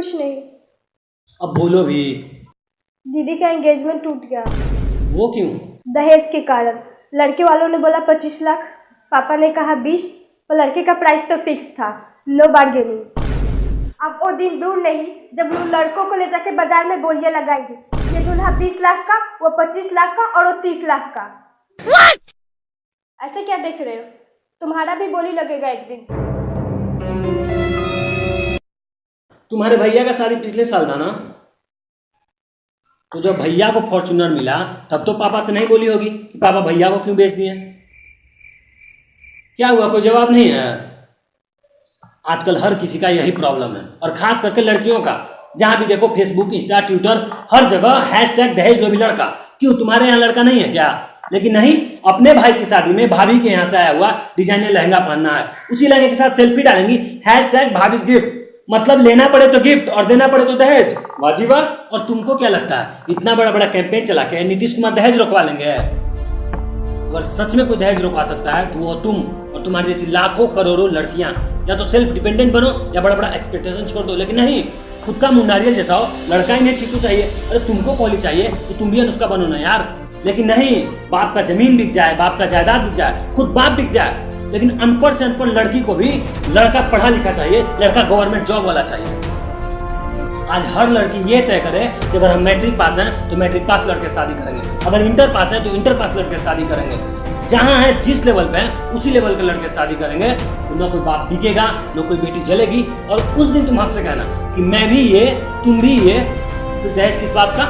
कुछ नहीं। अब बोलो भी। दीदी का एंगेजमेंट टूट गया। वो क्यों? दहेज के कारण। लड़के वालों ने बोला 25 लाख, पापा ने कहा 20, और लड़के का प्राइस तो फिक्स था, नो बार्गेनिंग। अब वो दिन दूर नहीं जब लोग लड़कों को ले जाके बाजार में बोलियां लगाएंगे, ये दूल्हा 20 लाख का, वो 25 लाख का और वो 30 लाख का। ऐसे क्या देख रहे हो? तुम्हारा भी बोली लगेगा एक दिन। तुम्हारे भैया का शादी पिछले साल था ना? तो जब भैया को फॉर्च्यूनर मिला तब तो पापा से नहीं बोली होगी कि पापा भैया को क्यों बेच दिए? क्या हुआ, कोई जवाब नहीं है? आजकल हर किसी का यही प्रॉब्लम है, और खास करके लड़कियों का। जहां भी देखो फेसबुक, इंस्टा, ट्विटर, हर जगह हैशटैग दहेज लोभी लड़का। क्यों, तुम्हारे यहाँ लड़का नहीं है क्या? लेकिन नहीं, अपने भाई की शादी में भाभी के यहाँ से आया हुआ डिजाइनर लहंगा पहनना है, उसी लहंगे के साथ सेल्फी डालेंगी, हैशटैग भाभीज गिफ्ट। मतलब लेना पड़े तो गिफ्ट और देना पड़े तो दहेज। वाजी वाह। और तुमको क्या लगता है इतना बड़ा बड़ा कैंपेन चला के नीतीश कुमार दहेज रोकवा लेंगे? अगर सच में कोई दहेज रोकवा सकता है तो वो तुम और तुम्हारी जैसी लाखों करोड़ों लड़कियां। या तो सेल्फ डिपेंडेंट बनो या बड़ा बड़ा एक्सपेक्टेशन छोड़ दो, लेकिन नहीं, खुद का मुंडारियल जैसा हो। लड़का ही नहीं चीकू चाहिए, अरे तुमको पॉली चाहिए तो तुम भी अनुष्का बनो ना यार। लेकिन नहीं, बाप का जमीन बिक जाए, बाप का जायदाद बिक जाए, खुद बाप बिक जाए, लेकिन अनपढ़ से अनपढ़ लड़की को भी लड़का पढ़ा लिखा चाहिए, लड़का गवर्नमेंट जॉब वाला चाहिए। आज हर लड़की ये तय करे कि अगर हम मैट्रिक पास हैं तो मैट्रिक पास लड़के शादी करेंगे, अगर इंटर पास है तो इंटर पास लड़के शादी करेंगे। जहां है जिस लेवल पे है उसी लेवल के लड़के शादी करेंगे, तो ना कोई बाप बिकेगा, ना कोई बेटी जलेगी। और उस दिन तुम हक से कहना कि मैं भी ये, तुम भी ये, तो दहेज किस बात का?